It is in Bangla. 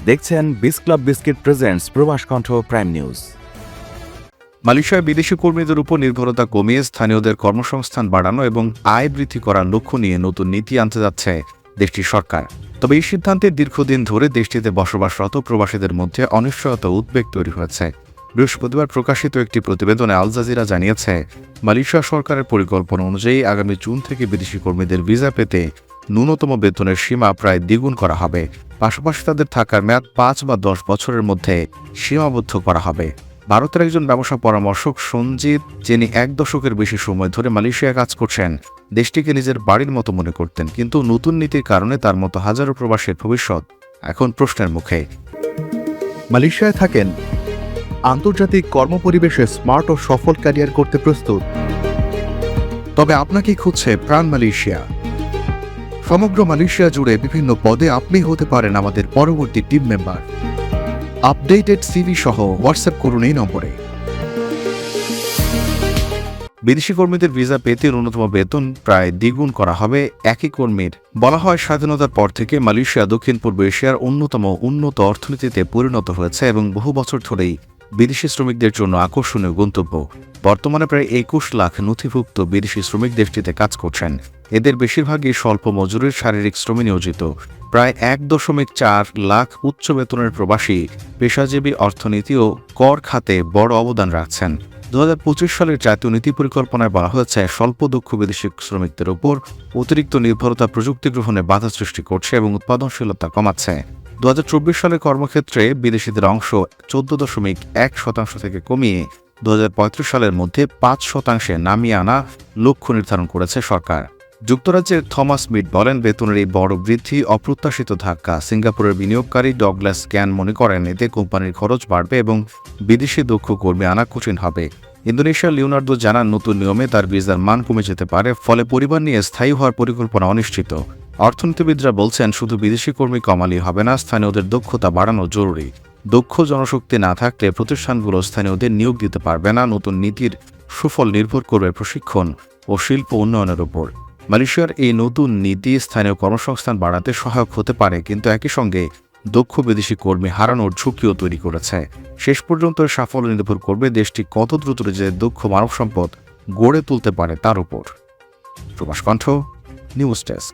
দেখছেন বিস ক্লাব বিস্কিট প্রেজেন্টস প্রবাস কণ্ঠ প্রাইম নিউজ। মালয়েশিয়ায় বিদেশি কর্মীদের উপর নির্ভরতা কমিয়ে স্থানীয়দের কর্মসংস্থান বাড়ানো এবং আয় বৃদ্ধি করার লক্ষ্য নিয়ে নতুন নীতি আনতে যাচ্ছে দেশটির সরকার। তবে এই সিদ্ধান্তে দীর্ঘদিন ধরে দেশটিতে বসবাসরত প্রবাসীদের মধ্যে অনিশ্চয়তা উদ্বেগ তৈরি হয়েছে। বৃহস্পতিবার প্রকাশিত একটি প্রতিবেদনে আল জাজিরা জানিয়েছে, মালয়েশিয়া সরকারের পরিকল্পনা অনুযায়ী আগামী জুন থেকে বিদেশি কর্মীদের ভিসা পেতে ন্যূনতম বেতনের সীমা প্রায় দ্বিগুণ করা হবে। পাশাপাশি তাদের থাকার মেয়াদ 5 বা 10 বছরের মধ্যে সীমাবদ্ধ করা হবে। ভারতের একজন ব্যবসা পরামর্শক সঞ্জিত, যিনি 1 দশকের বেশি সময় ধরে মালয়েশিয়ায় কাজ করছেন, দেশটিকে নিজের বাড়ির মতো মনে করতেন, কিন্তু নতুন নীতির কারণে তার মতো হাজারো প্রবাসীর ভবিষ্যৎ এখন প্রশ্নের মুখে। মালয়েশিয়ায় থাকেন, আন্তর্জাতিক কর্মপরিবেশে স্মার্ট ও সফল ক্যারিয়ার করতে প্রস্তুত, তবে আপনাকে খুঁজছে প্রাণ মালয়েশিয়া। সমগ্র মালয়েশিয়া জুড়ে বিভিন্ন পদে আপনি হতে পারেন আমাদের পরবর্তী টিম মেম্বার। আপডেটেড সিভি সহ হোয়াটসঅ্যাপ করুন এই নম্বরে। বিদেশি কর্মীদের ভিসা পেতে ন্যূনতম বেতন প্রায় দ্বিগুণ করা হবে একই কর্মীর। বলা হয়, স্বাধীনতার পর থেকে মালয়েশিয়া দক্ষিণ পূর্ব এশিয়ার অন্যতম উন্নত অর্থনীতিতে পরিণত হয়েছে এবং বহু বছর ধরেই বিদেশি শ্রমিকদের জন্য আকর্ষণীয় গন্তব্য। বর্তমানে প্রায় 21 লাখ নথিভুক্ত বিদেশি শ্রমিক দেশটিতে কাজ করছেন। এদের বেশিরভাগই স্বল্প মজুরির শারীরিক শ্রমে নিয়োজিত। প্রায় 1.4 লাখ উচ্চ বেতনের প্রবাসী পেশাজীবী অর্থনীতি ও কর খাতে বড় অবদান রাখছেন। 2025 সালের জাতীয় নীতি পরিকল্পনায় বলা হয়েছে, স্বল্প দক্ষ বিদেশি শ্রমিকদের উপর অতিরিক্ত নির্ভরতা প্রযুক্তি গ্রহণে বাধা সৃষ্টি করছে এবং উৎপাদনশীলতা কমাচ্ছে। 2024 সালে কর্মক্ষেত্রে বিদেশিদের অংশ 14.1% থেকে কমিয়ে 2035 সালের মধ্যে 5% নামিয়ে আনা লক্ষ্য নির্ধারণ করেছে সরকার। যুক্তরাজ্যের থমাস মিড বলেন, বেতনের এই বড় বৃদ্ধি অপ্রত্যাশিত ধাক্কা। সিঙ্গাপুরের বিনিয়োগকারী ডগলাস ক্যান মনে করেন, এতে কোম্পানির খরচ বাড়বে এবং বিদেশি দক্ষ কর্মী আনা কঠিন হবে। ইন্দোনেশিয়ার লিওনার্দো জানান, নতুন নিয়মে তার ভিসার মান কমে যেতে পারে, ফলে পরিবার নিয়ে স্থায়ী হওয়ার পরিকল্পনা অনিশ্চিত। অর্থনীতিবিদরা বলছেন, শুধু বিদেশি কর্মী কমালেই হবে না, স্থানীয়দের দক্ষতা বাড়ানো জরুরি। দক্ষ জনশক্তি না থাকলে প্রতিষ্ঠানগুলো স্থানীয়দের নিয়োগ দিতে পারবে না। নতুন নীতির সুফল নির্ভর করবে প্রশিক্ষণ ও শিল্প উন্নয়নের উপর। মালয়েশিয়ার এই নতুন নীতি স্থানীয় কর্মসংস্থান বাড়াতে সহায়ক হতে পারে, কিন্তু একই সঙ্গে দক্ষ বিদেশি কর্মী হারানোর ঝুঁকিও তৈরি করেছে। শেষ পর্যন্ত সাফল্য নির্ভর করবে দেশটি কত দ্রুত যে দক্ষ মানব সম্পদ গড়ে তুলতে পারে তার উপর। প্রবাস কণ্ঠ, নিউজ ডেস্ক।